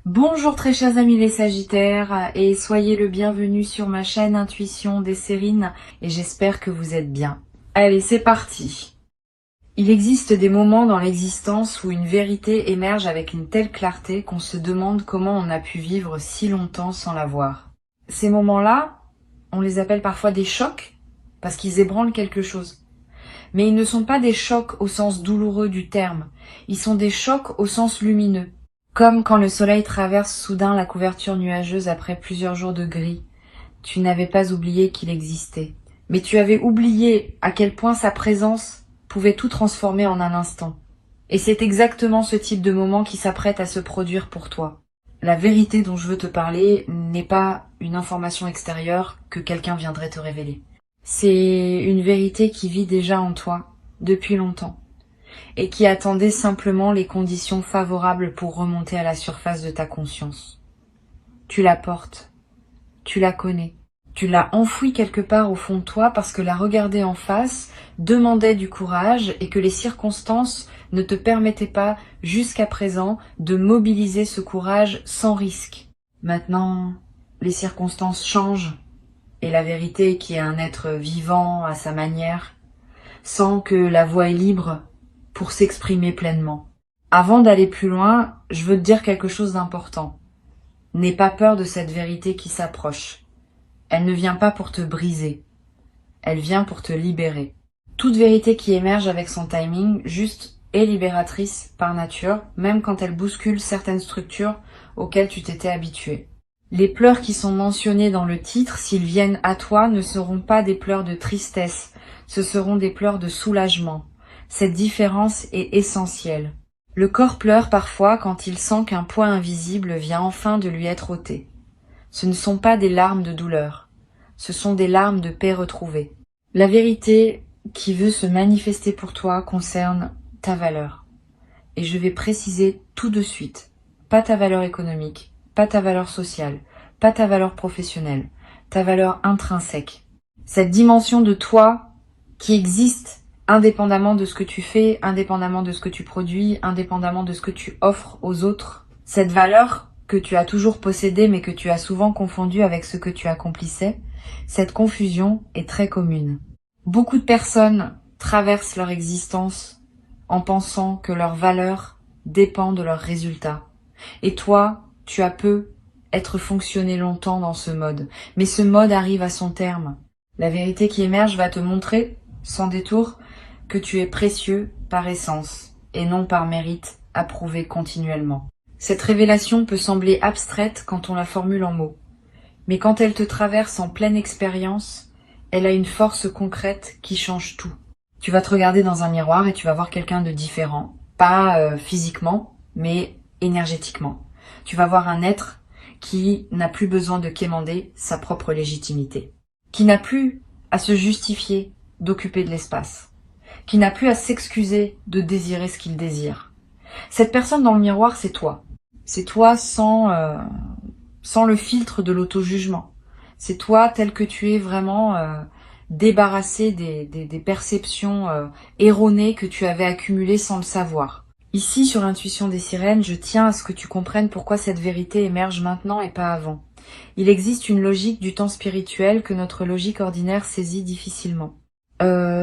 Bonjour très chers amis les Sagittaires et soyez le bienvenu sur ma chaîne Intuition des Sérines et j'espère que vous êtes bien. Allez, c'est parti. Il existe des moments dans l'existence où une vérité émerge avec une telle clarté qu'on se demande comment on a pu vivre si longtemps sans la voir. Ces moments-là, on les appelle parfois des chocs parce qu'ils ébranlent quelque chose. Mais ils ne sont pas des chocs au sens douloureux du terme, ils sont des chocs au sens lumineux. Comme quand le soleil traverse soudain la couverture nuageuse après plusieurs jours de gris. Tu n'avais pas oublié qu'il existait. Mais tu avais oublié à quel point sa présence pouvait tout transformer en un instant. Et c'est exactement ce type de moment qui s'apprête à se produire pour toi. La vérité dont je veux te parler n'est pas une information extérieure que quelqu'un viendrait te révéler. C'est une vérité qui vit déjà en toi, depuis longtemps, et qui attendait simplement les conditions favorables pour remonter à la surface de ta conscience. Tu la portes, tu la connais, tu l'as enfouie quelque part au fond de toi parce que la regarder en face demandait du courage et que les circonstances ne te permettaient pas, jusqu'à présent, de mobiliser ce courage sans risque. Maintenant, les circonstances changent et la vérité, qui est un être vivant à sa manière, sent que la voie est libre pour s'exprimer pleinement. Avant d'aller plus loin, je veux te dire quelque chose d'important. N'aie pas peur de cette vérité qui s'approche. Elle ne vient pas pour te briser. Elle vient pour te libérer. Toute vérité qui émerge avec son timing juste est libératrice par nature, même quand elle bouscule certaines structures auxquelles tu t'étais habitué. Les pleurs qui sont mentionnés dans le titre, s'ils viennent à toi, ne seront pas des pleurs de tristesse, ce seront des pleurs de soulagement. Cette différence est essentielle. Le corps pleure parfois quand il sent qu'un poids invisible vient enfin de lui être ôté. Ce ne sont pas des larmes de douleur, ce sont des larmes de paix retrouvée. La vérité qui veut se manifester pour toi concerne ta valeur. Et je vais préciser tout de suite, pas ta valeur économique, pas ta valeur sociale, pas ta valeur professionnelle, ta valeur intrinsèque. Cette dimension de toi qui existe indépendamment de ce que tu fais, indépendamment de ce que tu produis, indépendamment de ce que tu offres aux autres. Cette valeur que tu as toujours possédée mais que tu as souvent confondue avec ce que tu accomplissais, cette confusion est très commune. Beaucoup de personnes traversent leur existence en pensant que leur valeur dépend de leurs résultats. Et toi, tu as peu être fonctionné longtemps dans ce mode. Mais ce mode arrive à son terme. La vérité qui émerge va te montrer, sans détour, que tu es précieux par essence et non par mérite approuvé continuellement. Cette révélation peut sembler abstraite quand on la formule en mots. Mais quand elle te traverse en pleine expérience, elle a une force concrète qui change tout. Tu vas te regarder dans un miroir et tu vas voir quelqu'un de différent. Pas physiquement, mais énergétiquement. Tu vas voir un être qui n'a plus besoin de quémander sa propre légitimité. Qui n'a plus à se justifier d'occuper de l'espace. Qui n'a plus à s'excuser de désirer ce qu'il désire. Cette personne dans le miroir, c'est toi. C'est toi sans le filtre de l'auto-jugement. C'est toi tel que tu es vraiment débarrassé des perceptions erronées que tu avais accumulées sans le savoir. Ici, sur Intuition des Sirènes, je tiens à ce que tu comprennes pourquoi cette vérité émerge maintenant et pas avant. Il existe une logique du temps spirituel que notre logique ordinaire saisit difficilement.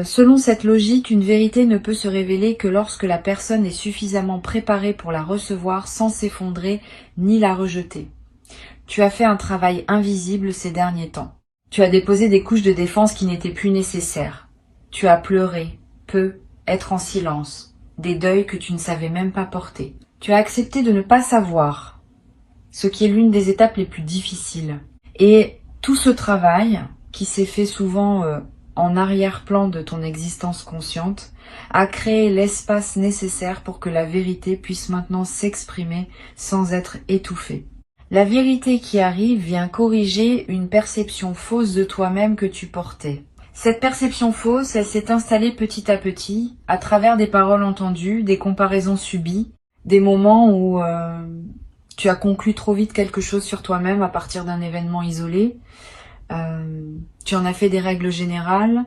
Selon cette logique, une vérité ne peut se révéler que lorsque la personne est suffisamment préparée pour la recevoir sans s'effondrer ni la rejeter. Tu as fait un travail invisible ces derniers temps. Tu as déposé des couches de défense qui n'étaient plus nécessaires. Tu as pleuré, peu, être en silence, des deuils que tu ne savais même pas porter. Tu as accepté de ne pas savoir, ce qui est l'une des étapes les plus difficiles. Et tout ce travail, qui s'est fait souvent en arrière-plan de ton existence consciente, a créé l'espace nécessaire pour que la vérité puisse maintenant s'exprimer sans être étouffée. La vérité qui arrive vient corriger une perception fausse de toi-même que tu portais. Cette perception fausse, elle s'est installée petit à petit, à travers des paroles entendues, des comparaisons subies, des moments où tu as conclu trop vite quelque chose sur toi-même à partir d'un événement isolé. Tu en as fait des règles générales.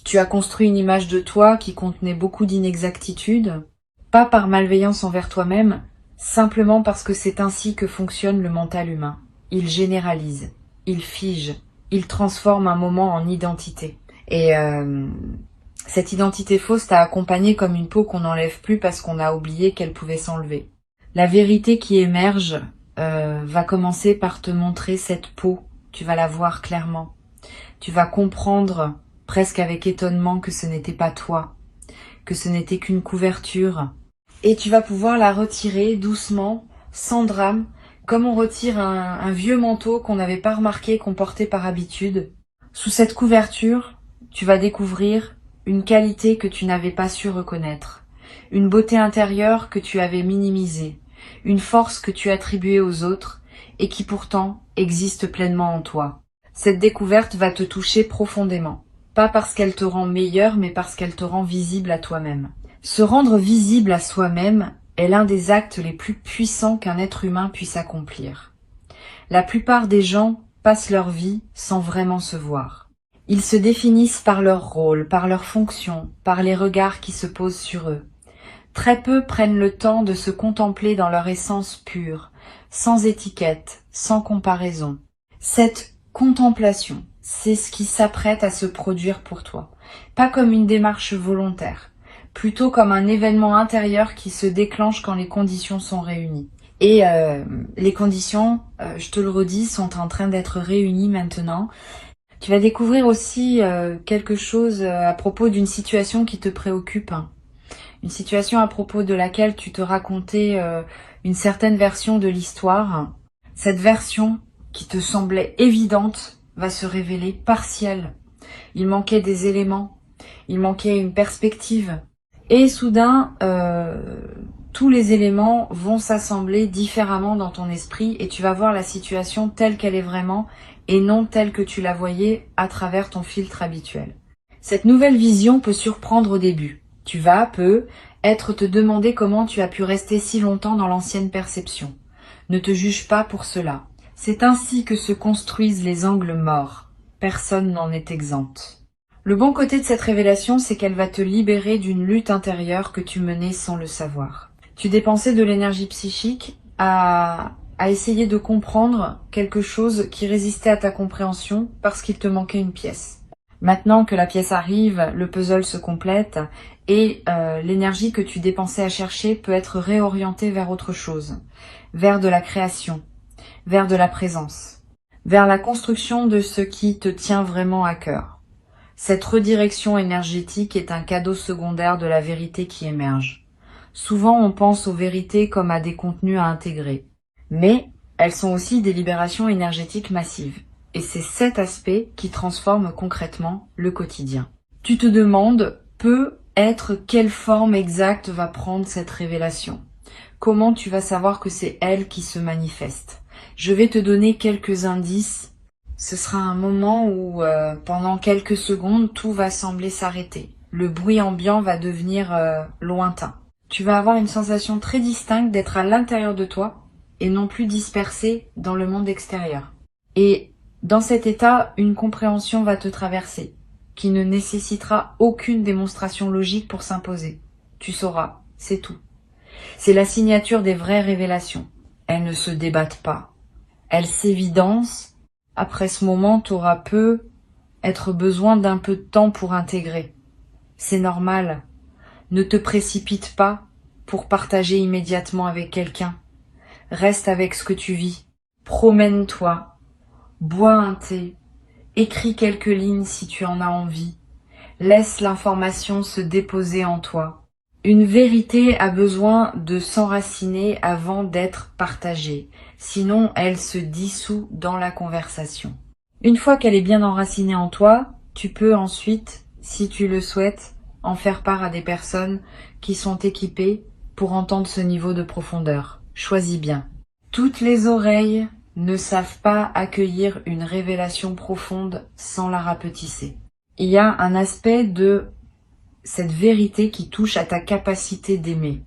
Tu as construit une image de toi qui contenait beaucoup d'inexactitudes, pas par malveillance envers toi-même, simplement parce que c'est ainsi que fonctionne le mental humain. Il généralise, il fige, il transforme un moment en identité. Et cette identité fausse t'a accompagné comme une peau qu'on n'enlève plus parce qu'on a oublié qu'elle pouvait s'enlever. La vérité qui émerge va commencer par te montrer cette peau. Tu vas la voir clairement. Tu vas comprendre presque avec étonnement que ce n'était pas toi, que ce n'était qu'une couverture. Et tu vas pouvoir la retirer doucement, sans drame, comme on retire un vieux manteau qu'on n'avait pas remarqué qu'on portait par habitude. Sous cette couverture, tu vas découvrir une qualité que tu n'avais pas su reconnaître, une beauté intérieure que tu avais minimisée, une force que tu attribuais aux autres et qui pourtant existe pleinement en toi. Cette découverte va te toucher profondément, pas parce qu'elle te rend meilleur, mais parce qu'elle te rend visible à toi-même. Se rendre visible à soi-même est l'un des actes les plus puissants qu'un être humain puisse accomplir. La plupart des gens passent leur vie sans vraiment se voir. Ils se définissent par leur rôle, par leur fonction, par les regards qui se posent sur eux. Très peu prennent le temps de se contempler dans leur essence pure, sans étiquette, sans comparaison. Cette contemplation, c'est ce qui s'apprête à se produire pour toi. Pas comme une démarche volontaire, plutôt comme un événement intérieur qui se déclenche quand les conditions sont réunies. Et les conditions, je te le redis, sont en train d'être réunies maintenant. Tu vas découvrir aussi quelque chose à propos d'une situation qui te préoccupe. Une situation à propos de laquelle tu te racontais une certaine version de l'histoire. Cette version qui te semblait évidente va se révéler partielle. Il manquait des éléments, il manquait une perspective. Et soudain, tous les éléments vont s'assembler différemment dans ton esprit et tu vas voir la situation telle qu'elle est vraiment et non telle que tu la voyais à travers ton filtre habituel. Cette nouvelle vision peut surprendre au début. Tu vas, te demander comment tu as pu rester si longtemps dans l'ancienne perception. Ne te juge pas pour cela. C'est ainsi que se construisent les angles morts. Personne n'en est exempt. Le bon côté de cette révélation, c'est qu'elle va te libérer d'une lutte intérieure que tu menais sans le savoir. Tu dépensais de l'énergie psychique à essayer de comprendre quelque chose qui résistait à ta compréhension parce qu'il te manquait une pièce. Maintenant que la pièce arrive, le puzzle se complète et l'énergie que tu dépensais à chercher peut être réorientée vers autre chose, vers de la création, vers de la présence, vers la construction de ce qui te tient vraiment à cœur. Cette redirection énergétique est un cadeau secondaire de la vérité qui émerge. Souvent, on pense aux vérités comme à des contenus à intégrer, mais elles sont aussi des libérations énergétiques massives. Et c'est cet aspect qui transforme concrètement le quotidien. Tu te demandes, quelle forme exacte va prendre cette révélation? Comment tu vas savoir que c'est elle qui se manifeste? Je vais te donner quelques indices. Ce sera un moment où, pendant quelques secondes, tout va sembler s'arrêter. Le bruit ambiant va devenir lointain. Tu vas avoir une sensation très distincte d'être à l'intérieur de toi et non plus dispersé dans le monde extérieur. Et dans cet état, une compréhension va te traverser, qui ne nécessitera aucune démonstration logique pour s'imposer. Tu sauras, c'est tout. C'est la signature des vraies révélations. Elles ne se débattent pas. Elles s'évidencent. Après ce moment, tu auras être besoin d'un peu de temps pour intégrer. C'est normal. Ne te précipite pas pour partager immédiatement avec quelqu'un. Reste avec ce que tu vis. Promène-toi. Bois un thé. Écris quelques lignes si tu en as envie. Laisse l'information se déposer en toi. Une vérité a besoin de s'enraciner avant d'être partagée. Sinon, elle se dissout dans la conversation. Une fois qu'elle est bien enracinée en toi, tu peux ensuite, si tu le souhaites, en faire part à des personnes qui sont équipées pour entendre ce niveau de profondeur. Choisis bien. Toutes les oreilles ne savent pas accueillir une révélation profonde sans la rapetisser. Il y a un aspect de cette vérité qui touche à ta capacité d'aimer.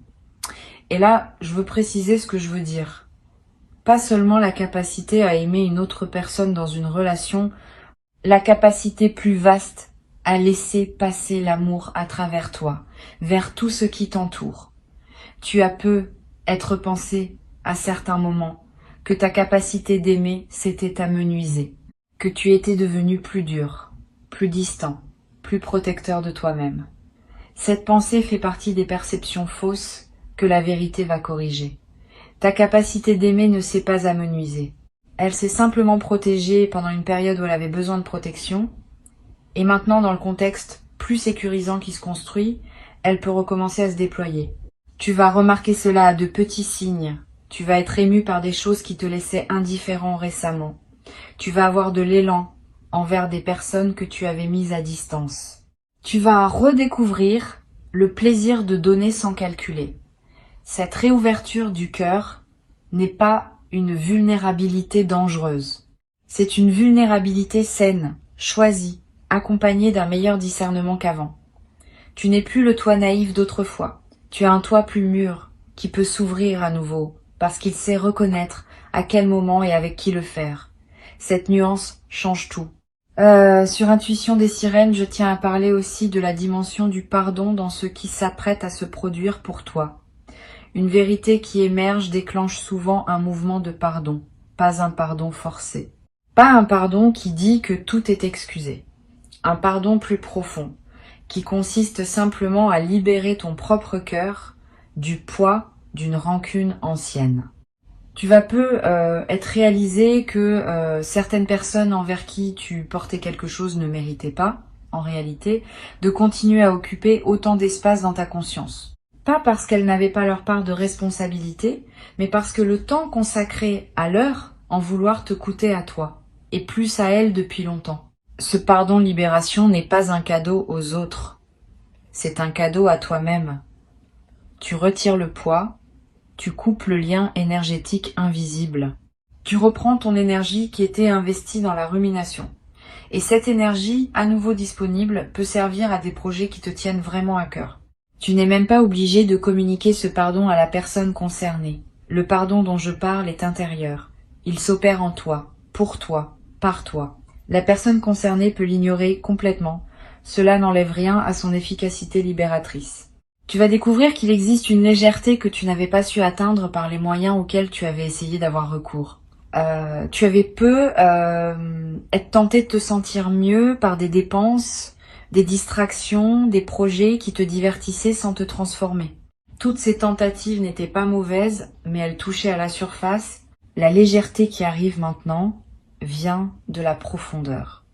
Et là, je veux préciser ce que je veux dire. Pas seulement la capacité à aimer une autre personne dans une relation, la capacité plus vaste à laisser passer l'amour à travers toi, vers tout ce qui t'entoure. Tu as être pensé à certains moments que ta capacité d'aimer s'était amenuisée, que tu étais devenu plus dur, plus distant, plus protecteur de toi-même. Cette pensée fait partie des perceptions fausses que la vérité va corriger. Ta capacité d'aimer ne s'est pas amenuisée. Elle s'est simplement protégée pendant une période où elle avait besoin de protection, et maintenant, dans le contexte plus sécurisant qui se construit, elle peut recommencer à se déployer. Tu vas remarquer cela à de petits signes. Tu vas être ému par des choses qui te laissaient indifférent récemment. Tu vas avoir de l'élan envers des personnes que tu avais mises à distance. Tu vas redécouvrir le plaisir de donner sans calculer. Cette réouverture du cœur n'est pas une vulnérabilité dangereuse. C'est une vulnérabilité saine, choisie, accompagnée d'un meilleur discernement qu'avant. Tu n'es plus le toi naïf d'autrefois. Tu as un toi plus mûr, qui peut s'ouvrir à nouveau, parce qu'il sait reconnaître à quel moment et avec qui le faire. Cette nuance change tout. Sur Intuition des sirènes, je tiens à parler aussi de la dimension du pardon dans ce qui s'apprête à se produire pour toi. Une vérité qui émerge déclenche souvent un mouvement de pardon, pas un pardon forcé. Pas un pardon qui dit que tout est excusé. Un pardon plus profond, qui consiste simplement à libérer ton propre cœur du poids d'une rancune ancienne. Tu vas peu être réalisé que certaines personnes envers qui tu portais quelque chose ne méritaient pas, en réalité, de continuer à occuper autant d'espace dans ta conscience. Pas parce qu'elles n'avaient pas leur part de responsabilité, mais parce que le temps consacré à leur en vouloir te coûtait à toi, et plus à elles depuis longtemps. Ce pardon-libération n'est pas un cadeau aux autres, c'est un cadeau à toi-même. Tu retires le poids, tu coupes le lien énergétique invisible. Tu reprends ton énergie qui était investie dans la rumination. Et cette énergie, à nouveau disponible, peut servir à des projets qui te tiennent vraiment à cœur. Tu n'es même pas obligé de communiquer ce pardon à la personne concernée. Le pardon dont je parle est intérieur. Il s'opère en toi, pour toi, par toi. La personne concernée peut l'ignorer complètement. Cela n'enlève rien à son efficacité libératrice. Tu vas découvrir qu'il existe une légèreté que tu n'avais pas su atteindre par les moyens auxquels tu avais essayé d'avoir recours. Tu avais peu être tenté de te sentir mieux par des dépenses, des distractions, des projets qui te divertissaient sans te transformer. Toutes ces tentatives n'étaient pas mauvaises, mais elles touchaient à la surface. La légèreté qui arrive maintenant vient de la profondeur.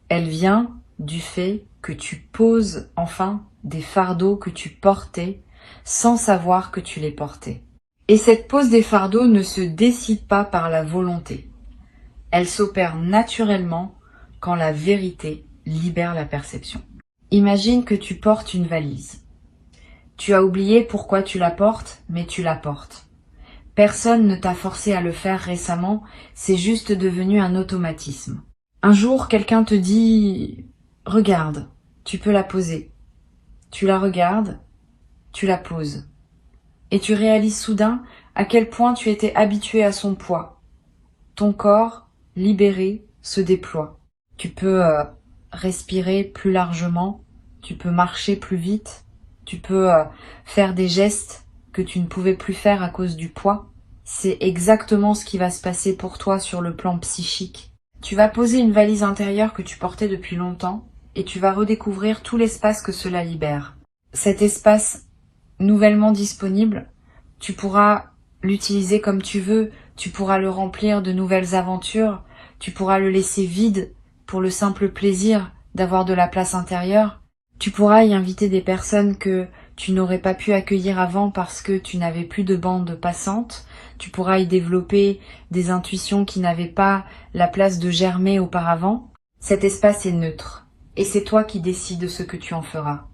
Elle vient du fait que tu poses enfin des fardeaux que tu portais sans savoir que tu les portais. Et cette pose des fardeaux ne se décide pas par la volonté. Elle s'opère naturellement quand la vérité libère la perception. Imagine que tu portes une valise. Tu as oublié pourquoi tu la portes, mais tu la portes. Personne ne t'a forcé à le faire récemment, c'est juste devenu un automatisme. Un jour, quelqu'un te dit « Regarde, tu peux la poser ». Tu la regardes, tu la poses. Et tu réalises soudain à quel point tu étais habitué à son poids. Ton corps, libéré, se déploie. Tu peux respirer plus largement, tu peux marcher plus vite, tu peux faire des gestes que tu ne pouvais plus faire à cause du poids. C'est exactement ce qui va se passer pour toi sur le plan psychique. Tu vas poser une valise intérieure que tu portais depuis longtemps et tu vas redécouvrir tout l'espace que cela libère. Cet espace nouvellement disponible, tu pourras l'utiliser comme tu veux, tu pourras le remplir de nouvelles aventures, tu pourras le laisser vide pour le simple plaisir d'avoir de la place intérieure. Tu pourras y inviter des personnes que tu n'aurais pas pu accueillir avant parce que tu n'avais plus de bande passante. Tu pourras y développer des intuitions qui n'avaient pas la place de germer auparavant. Cet espace est neutre et c'est toi qui décides ce que tu en feras.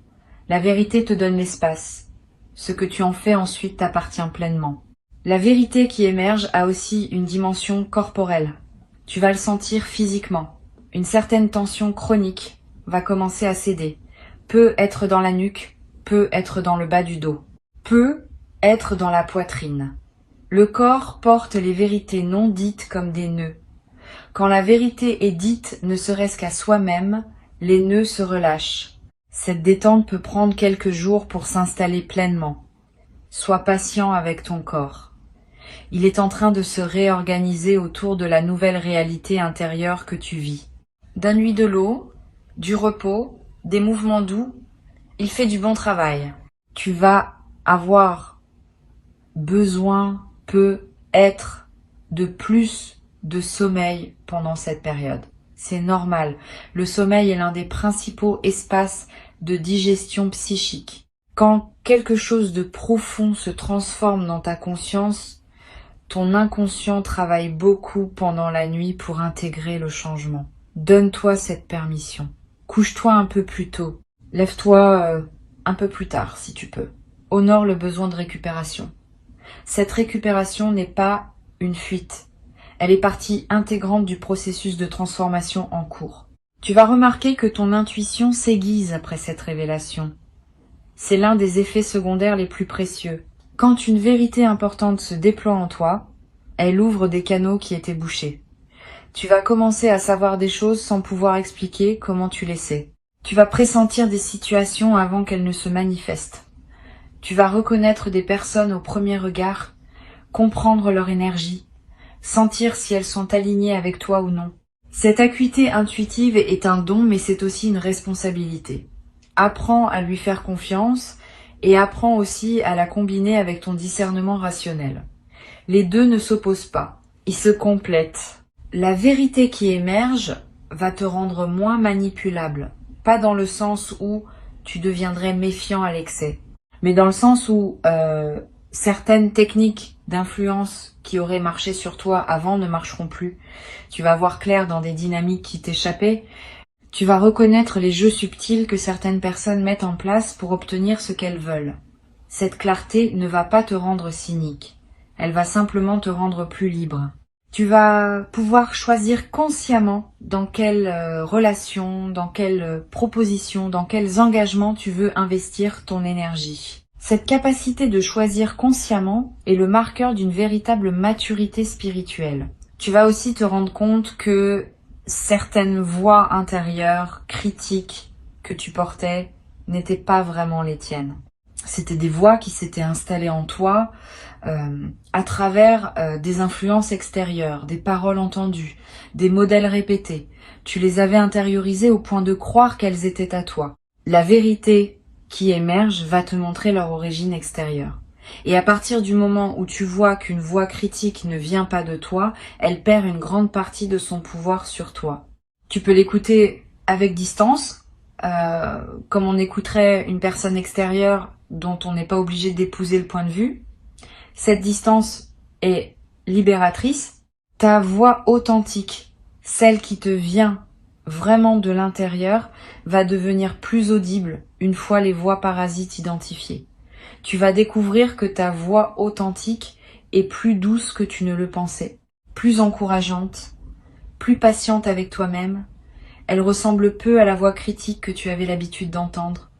La vérité te donne l'espace. Ce que tu en fais ensuite t'appartient pleinement. La vérité qui émerge a aussi une dimension corporelle. Tu vas le sentir physiquement. Une certaine tension chronique va commencer à céder. Peut être dans la nuque, peut être dans le bas du dos, peut être dans la poitrine. Le corps porte les vérités non dites comme des nœuds. Quand la vérité est dite ne serait-ce qu'à soi-même, les nœuds se relâchent. Cette détente peut prendre quelques jours pour s'installer pleinement. Sois patient avec ton corps. Il est en train de se réorganiser autour de la nouvelle réalité intérieure que tu vis. Donne-lui de l'eau, du repos, des mouvements doux. Il fait du bon travail. Tu vas avoir besoin, peut-être, de plus de sommeil pendant cette période. C'est normal. Le sommeil est l'un des principaux espaces de digestion psychique. Quand quelque chose de profond se transforme dans ta conscience, ton inconscient travaille beaucoup pendant la nuit pour intégrer le changement. Donne-toi cette permission. Couche-toi un peu plus tôt. Lève-toi un peu plus tard si tu peux. Honore le besoin de récupération. Cette récupération n'est pas une fuite. Elle est partie intégrante du processus de transformation en cours. Tu vas remarquer que ton intuition s'aiguise après cette révélation. C'est l'un des effets secondaires les plus précieux. Quand une vérité importante se déploie en toi, elle ouvre des canaux qui étaient bouchés. Tu vas commencer à savoir des choses sans pouvoir expliquer comment tu les sais. Tu vas pressentir des situations avant qu'elles ne se manifestent. Tu vas reconnaître des personnes au premier regard, comprendre leur énergie, sentir si elles sont alignées avec toi ou non. Cette acuité intuitive est un don, mais c'est aussi une responsabilité. Apprends à lui faire confiance et apprends aussi à la combiner avec ton discernement rationnel. Les deux ne s'opposent pas, ils se complètent. La vérité qui émerge va te rendre moins manipulable, pas dans le sens où tu deviendrais méfiant à l'excès, mais dans le sens où certaines techniques d'influence qui auraient marché sur toi avant ne marcheront plus. Tu vas voir clair dans des dynamiques qui t'échappaient. Tu vas reconnaître les jeux subtils que certaines personnes mettent en place pour obtenir ce qu'elles veulent. Cette clarté ne va pas te rendre cynique. Elle va simplement te rendre plus libre. Tu vas pouvoir choisir consciemment dans quelle relation, dans quelle proposition, dans quels engagements tu veux investir ton énergie. Cette capacité de choisir consciemment est le marqueur d'une véritable maturité spirituelle. Tu vas aussi te rendre compte que certaines voix intérieures, critiques que tu portais n'étaient pas vraiment les tiennes. C'était des voix qui s'étaient installées en toi à travers des influences extérieures, des paroles entendues, des modèles répétés. Tu les avais intériorisées au point de croire qu'elles étaient à toi. La vérité qui émerge va te montrer leur origine extérieure. Et à partir du moment où tu vois qu'une voix critique ne vient pas de toi, elle perd une grande partie de son pouvoir sur toi. Tu peux l'écouter avec distance, comme on écouterait une personne extérieure dont on n'est pas obligé d'épouser le point de vue. Cette distance est libératrice. Ta voix authentique, celle qui te vient vraiment de l'intérieur, va devenir plus audible une fois les voix parasites identifiées. Tu vas découvrir que ta voix authentique est plus douce que tu ne le pensais, plus encourageante, plus patiente avec toi-même. Elle ressemble peu à la voix critique que tu avais l'habitude d'entendre.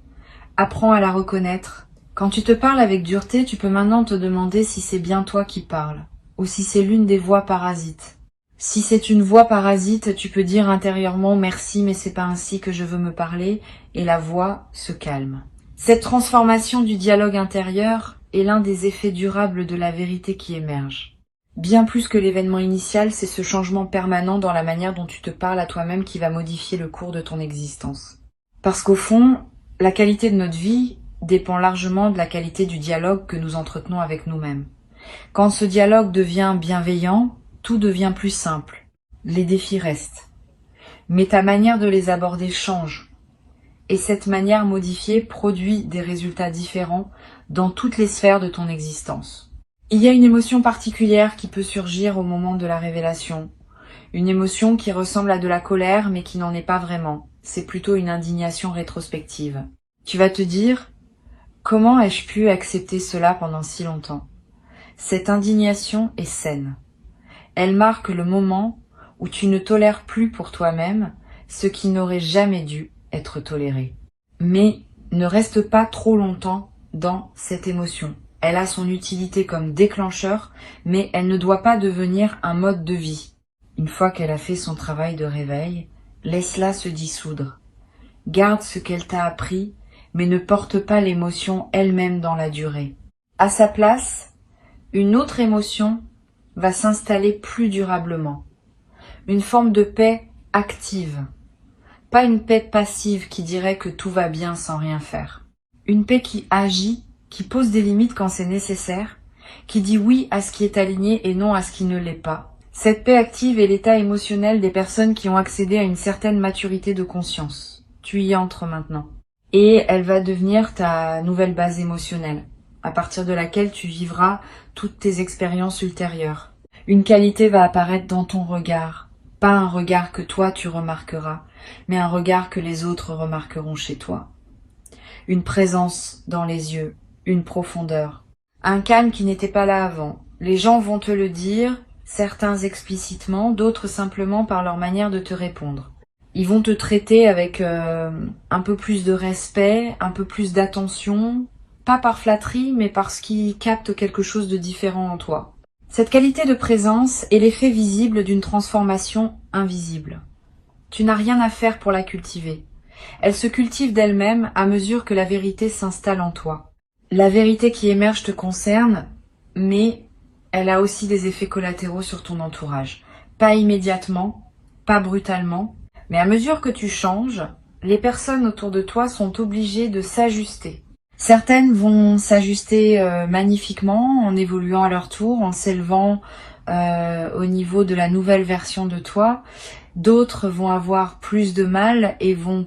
Apprends à la reconnaître. Quand tu te parles avec dureté, tu peux maintenant te demander si c'est bien toi qui parles, ou si c'est l'une des voix parasites. Si c'est une voix parasite, tu peux dire intérieurement « merci, mais c'est pas ainsi que je veux me parler » et la voix se calme. Cette transformation du dialogue intérieur est l'un des effets durables de la vérité qui émerge. Bien plus que l'événement initial, c'est ce changement permanent dans la manière dont tu te parles à toi-même qui va modifier le cours de ton existence. Parce qu'au fond, la qualité de notre vie dépend largement de la qualité du dialogue que nous entretenons avec nous-mêmes. Quand ce dialogue devient bienveillant, tout devient plus simple. Les défis restent. Mais ta manière de les aborder change. Et cette manière modifiée produit des résultats différents dans toutes les sphères de ton existence. Il y a une émotion particulière qui peut surgir au moment de la révélation. Une émotion qui ressemble à de la colère mais qui n'en est pas vraiment. C'est plutôt une indignation rétrospective. Tu vas te dire « Comment ai-je pu accepter cela pendant si longtemps ?» Cette indignation est saine. Elle marque le moment où tu ne tolères plus pour toi-même ce qui n'aurait jamais dû être toléré. Mais ne reste pas trop longtemps dans cette émotion. Elle a son utilité comme déclencheur, mais elle ne doit pas devenir un mode de vie. Une fois qu'elle a fait son travail de réveil, laisse-la se dissoudre. Garde ce qu'elle t'a appris, mais ne porte pas l'émotion elle-même dans la durée. À sa place, une autre émotion va s'installer plus durablement. Une forme de paix active. Pas une paix passive qui dirait que tout va bien sans rien faire. Une paix qui agit, qui pose des limites quand c'est nécessaire, qui dit oui à ce qui est aligné et non à ce qui ne l'est pas. Cette paix active est l'état émotionnel des personnes qui ont accédé à une certaine maturité de conscience. Tu y entres maintenant. Et elle va devenir ta nouvelle base émotionnelle, à partir de laquelle tu vivras toutes tes expériences ultérieures. Une qualité va apparaître dans ton regard. Pas un regard que toi tu remarqueras, mais un regard que les autres remarqueront chez toi. Une présence dans les yeux, une profondeur. Un calme qui n'était pas là avant. Les gens vont te le dire, certains explicitement, d'autres simplement par leur manière de te répondre. Ils vont te traiter avec un peu plus de respect, un peu plus d'attention, pas par flatterie, mais parce qu'ils captent quelque chose de différent en toi. Cette qualité de présence est l'effet visible d'une transformation invisible. Tu n'as rien à faire pour la cultiver. Elle se cultive d'elle-même à mesure que la vérité s'installe en toi. La vérité qui émerge te concerne, mais elle a aussi des effets collatéraux sur ton entourage. Pas immédiatement, pas brutalement, mais à mesure que tu changes, les personnes autour de toi sont obligées de s'ajuster. Certaines vont s'ajuster magnifiquement en évoluant à leur tour, en s'élevant au niveau de la nouvelle version de toi. D'autres vont avoir plus de mal et vont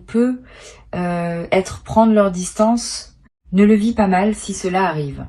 prendre leur distance. Ne le vis pas mal si cela arrive.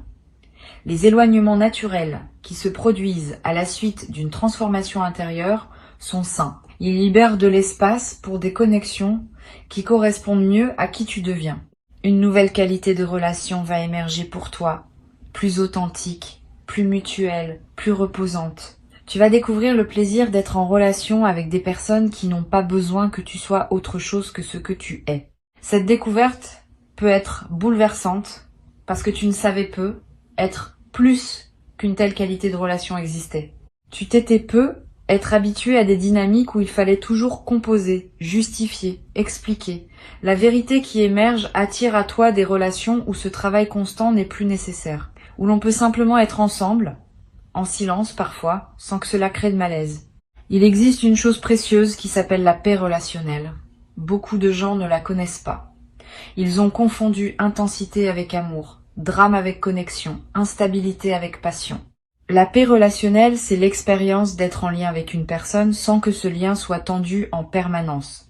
Les éloignements naturels qui se produisent à la suite d'une transformation intérieure sont sains. Ils libèrent de l'espace pour des connexions qui correspondent mieux à qui tu deviens. Une nouvelle qualité de relation va émerger pour toi, plus authentique, plus mutuelle, plus reposante. Tu vas découvrir le plaisir d'être en relation avec des personnes qui n'ont pas besoin que tu sois autre chose que ce que tu es. Cette découverte peut être bouleversante parce que tu ne savais peu être plus qu'une telle qualité de relation existait. Tu t'étais peu être habitué à des dynamiques où il fallait toujours composer, justifier, expliquer. La vérité qui émerge attire à toi des relations où ce travail constant n'est plus nécessaire, où l'on peut simplement être ensemble, en silence parfois, sans que cela crée de malaise. Il existe une chose précieuse qui s'appelle la paix relationnelle. Beaucoup de gens ne la connaissent pas. Ils ont confondu intensité avec amour, drame avec connexion, instabilité avec passion. La paix relationnelle, c'est l'expérience d'être en lien avec une personne sans que ce lien soit tendu en permanence.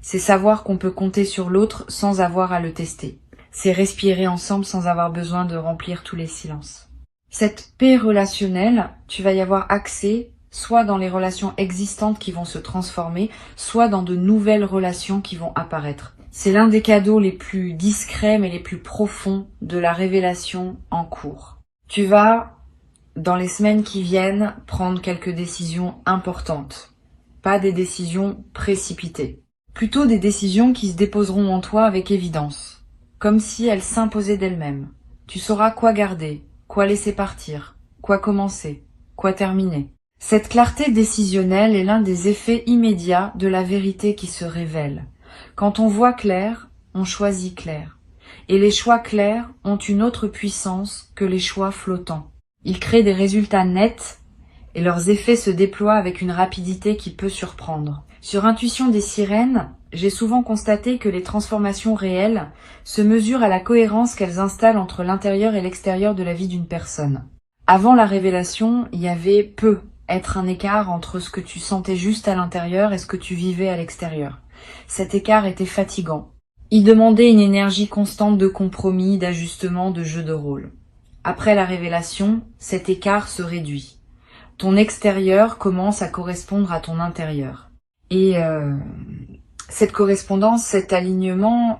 C'est savoir qu'on peut compter sur l'autre sans avoir à le tester. C'est respirer ensemble sans avoir besoin de remplir tous les silences. Cette paix relationnelle, tu vas y avoir accès soit dans les relations existantes qui vont se transformer, soit dans de nouvelles relations qui vont apparaître. C'est l'un des cadeaux les plus discrets mais les plus profonds de la révélation en cours. Tu vas, dans les semaines qui viennent, prendre quelques décisions importantes. Pas des décisions précipitées. Plutôt des décisions qui se déposeront en toi avec évidence. Comme si elles s'imposaient d'elles-mêmes. Tu sauras quoi garder, quoi laisser partir, quoi commencer, quoi terminer. Cette clarté décisionnelle est l'un des effets immédiats de la vérité qui se révèle. Quand on voit clair, on choisit clair. Et les choix clairs ont une autre puissance que les choix flottants. Ils créent des résultats nets et leurs effets se déploient avec une rapidité qui peut surprendre. Sur Intuition des sirènes, j'ai souvent constaté que les transformations réelles se mesurent à la cohérence qu'elles installent entre l'intérieur et l'extérieur de la vie d'une personne. Avant la révélation, il y avait être un écart entre ce que tu sentais juste à l'intérieur et ce que tu vivais à l'extérieur. Cet écart était fatigant. Il demandait une énergie constante de compromis, d'ajustement, de jeu de rôle. Après la révélation, cet écart se réduit. Ton extérieur commence à correspondre à ton intérieur. Et cette correspondance, cet alignement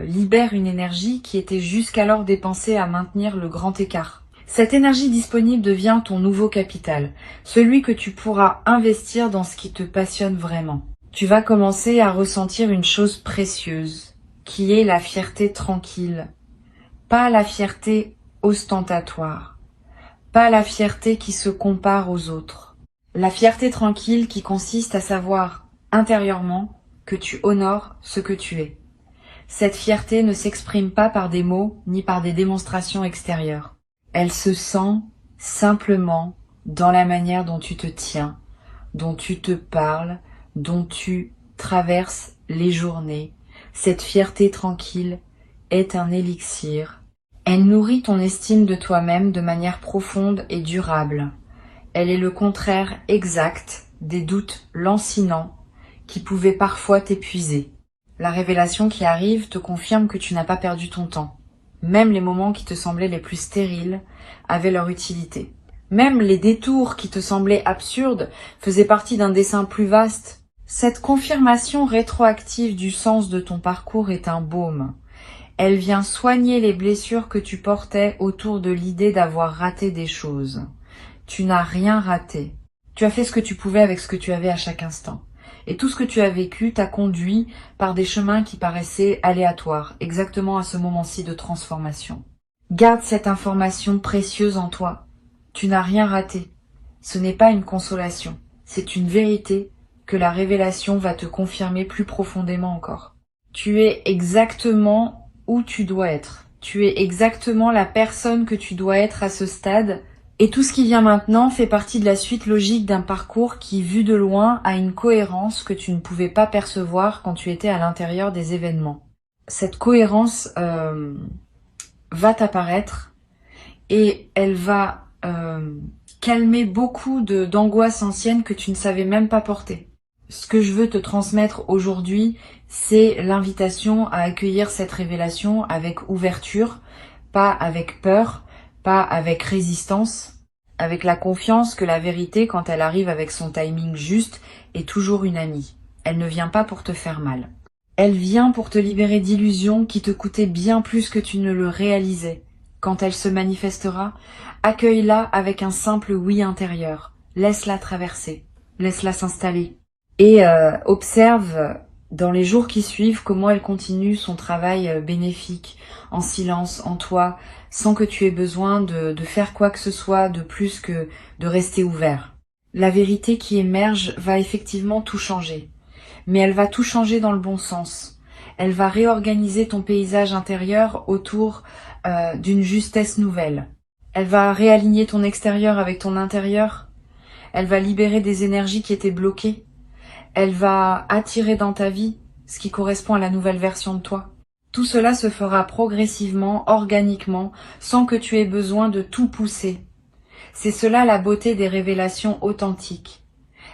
libère une énergie qui était jusqu'alors dépensée à maintenir le grand écart. Cette énergie disponible devient ton nouveau capital, celui que tu pourras investir dans ce qui te passionne vraiment. Tu vas commencer à ressentir une chose précieuse, qui est la fierté tranquille. Pas la fierté ostentatoire, pas la fierté qui se compare aux autres. La fierté tranquille qui consiste à savoir intérieurement que tu honores ce que tu es. Cette fierté ne s'exprime pas par des mots ni par des démonstrations extérieures. Elle se sent simplement dans la manière dont tu te tiens, dont tu te parles, dont tu traverses les journées. Cette fierté tranquille est un élixir. Elle nourrit ton estime de toi-même de manière profonde et durable. Elle est le contraire exact des doutes lancinants qui pouvaient parfois t'épuiser. La révélation qui arrive te confirme que tu n'as pas perdu ton temps. Même les moments qui te semblaient les plus stériles avaient leur utilité. Même les détours qui te semblaient absurdes faisaient partie d'un dessein plus vaste. Cette confirmation rétroactive du sens de ton parcours est un baume. Elle vient soigner les blessures que tu portais autour de l'idée d'avoir raté des choses. Tu n'as rien raté. Tu as fait ce que tu pouvais avec ce que tu avais à chaque instant. Et tout ce que tu as vécu t'a conduit par des chemins qui paraissaient aléatoires, exactement à ce moment-ci de transformation. Garde cette information précieuse en toi. Tu n'as rien raté. Ce n'est pas une consolation, c'est une vérité que la révélation va te confirmer plus profondément encore. Tu es exactement où tu dois être. Tu es exactement la personne que tu dois être à ce stade. Et tout ce qui vient maintenant fait partie de la suite logique d'un parcours qui, vu de loin, a une cohérence que tu ne pouvais pas percevoir quand tu étais à l'intérieur des événements. Cette cohérence va t'apparaître et elle va calmer beaucoup d'angoisses anciennes que tu ne savais même pas porter. Ce que je veux te transmettre aujourd'hui, c'est l'invitation à accueillir cette révélation avec ouverture, pas avec peur, pas avec résistance, avec la confiance que la vérité, quand elle arrive avec son timing juste, est toujours une amie. Elle ne vient pas pour te faire mal. Elle vient pour te libérer d'illusions qui te coûtaient bien plus que tu ne le réalisais. Quand elle se manifestera, accueille-la avec un simple oui intérieur. Laisse-la traverser, laisse-la s'installer. Et observe dans les jours qui suivent comment elle continue son travail bénéfique, en silence, en toi, sans que tu aies besoin de faire quoi que ce soit de plus que de rester ouvert. La vérité qui émerge va effectivement tout changer, mais elle va tout changer dans le bon sens. Elle va réorganiser ton paysage intérieur autour d'une justesse nouvelle. Elle va réaligner ton extérieur avec ton intérieur. Elle va libérer des énergies qui étaient bloquées. Elle va attirer dans ta vie ce qui correspond à la nouvelle version de toi. Tout cela se fera progressivement, organiquement, sans que tu aies besoin de tout pousser. C'est cela la beauté des révélations authentiques.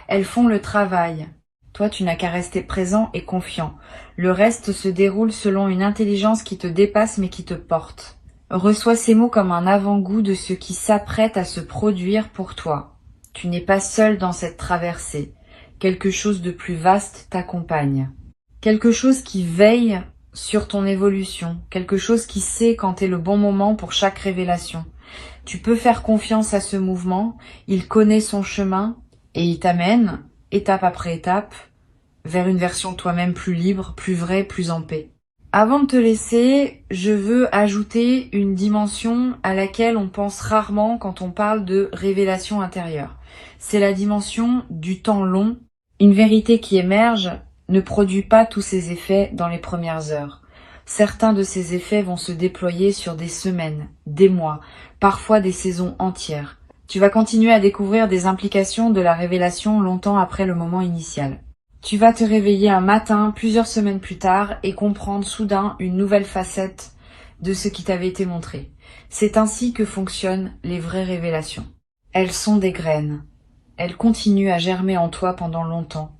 Elles font le travail. Toi, tu n'as qu'à rester présent et confiant. Le reste se déroule selon une intelligence qui te dépasse mais qui te porte. Reçois ces mots comme un avant-goût de ce qui s'apprête à se produire pour toi. Tu n'es pas seul dans cette traversée. Quelque chose de plus vaste t'accompagne. Quelque chose qui veille sur ton évolution. Quelque chose qui sait quand est le bon moment pour chaque révélation. Tu peux faire confiance à ce mouvement. Il connaît son chemin et il t'amène, étape après étape, vers une version de toi-même plus libre, plus vraie, plus en paix. Avant de te laisser, je veux ajouter une dimension à laquelle on pense rarement quand on parle de révélation intérieure. C'est la dimension du temps long. Une vérité qui émerge ne produit pas tous ses effets dans les premières heures. Certains de ces effets vont se déployer sur des semaines, des mois, parfois des saisons entières. Tu vas continuer à découvrir des implications de la révélation longtemps après le moment initial. Tu vas te réveiller un matin, plusieurs semaines plus tard, et comprendre soudain une nouvelle facette de ce qui t'avait été montré. C'est ainsi que fonctionnent les vraies révélations. Elles sont des graines. Elles continuent à germer en toi pendant longtemps.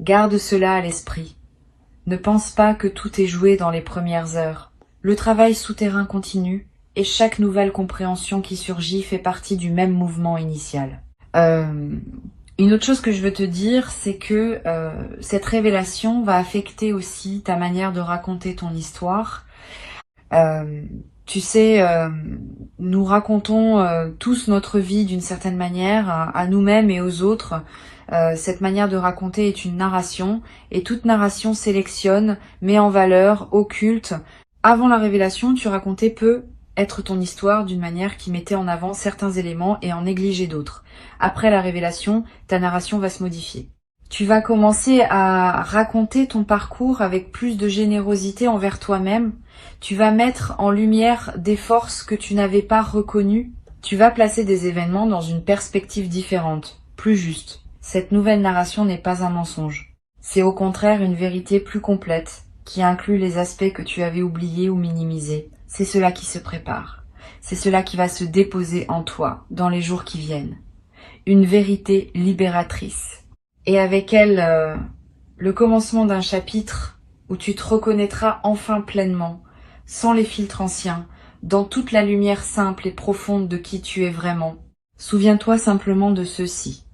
Garde cela à l'esprit. Ne pense pas que tout est joué dans les premières heures. Le travail souterrain continue, et chaque nouvelle compréhension qui surgit fait partie du même mouvement initial. Une autre chose que je veux te dire, c'est que cette révélation va affecter aussi ta manière de raconter ton histoire. Tu sais, nous racontons tous notre vie d'une certaine manière, à nous-mêmes et aux autres. Cette manière de raconter est une narration, et toute narration sélectionne, met en valeur, occulte. Avant la révélation, tu racontais peu être ton histoire d'une manière qui mettait en avant certains éléments et en négligeait d'autres. Après la révélation, ta narration va se modifier. Tu vas commencer à raconter ton parcours avec plus de générosité envers toi-même. Tu vas mettre en lumière des forces que tu n'avais pas reconnues. Tu vas placer des événements dans une perspective différente, plus juste. Cette nouvelle narration n'est pas un mensonge. C'est au contraire une vérité plus complète, qui inclut les aspects que tu avais oubliés ou minimisés. C'est cela qui se prépare. C'est cela qui va se déposer en toi dans les jours qui viennent. Une vérité libératrice. Et avec elle, le commencement d'un chapitre où tu te reconnaîtras enfin pleinement, sans les filtres anciens, dans toute la lumière simple et profonde de qui tu es vraiment. Souviens-toi simplement de ceci.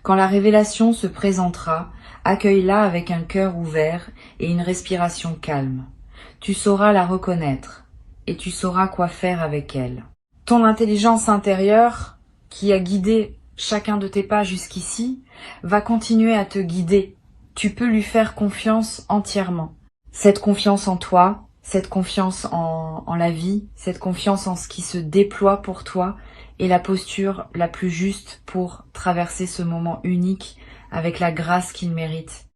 Quand la révélation se présentera, accueille-la avec un cœur ouvert et une respiration calme. Tu sauras la reconnaître et tu sauras quoi faire avec elle. Ton intelligence intérieure, qui a guidé chacun de tes pas jusqu'ici, va continuer à te guider. Tu peux lui faire confiance entièrement. Cette confiance en toi, cette confiance en la vie, cette confiance en ce qui se déploie pour toi est la posture la plus juste pour traverser ce moment unique avec la grâce qu'il mérite.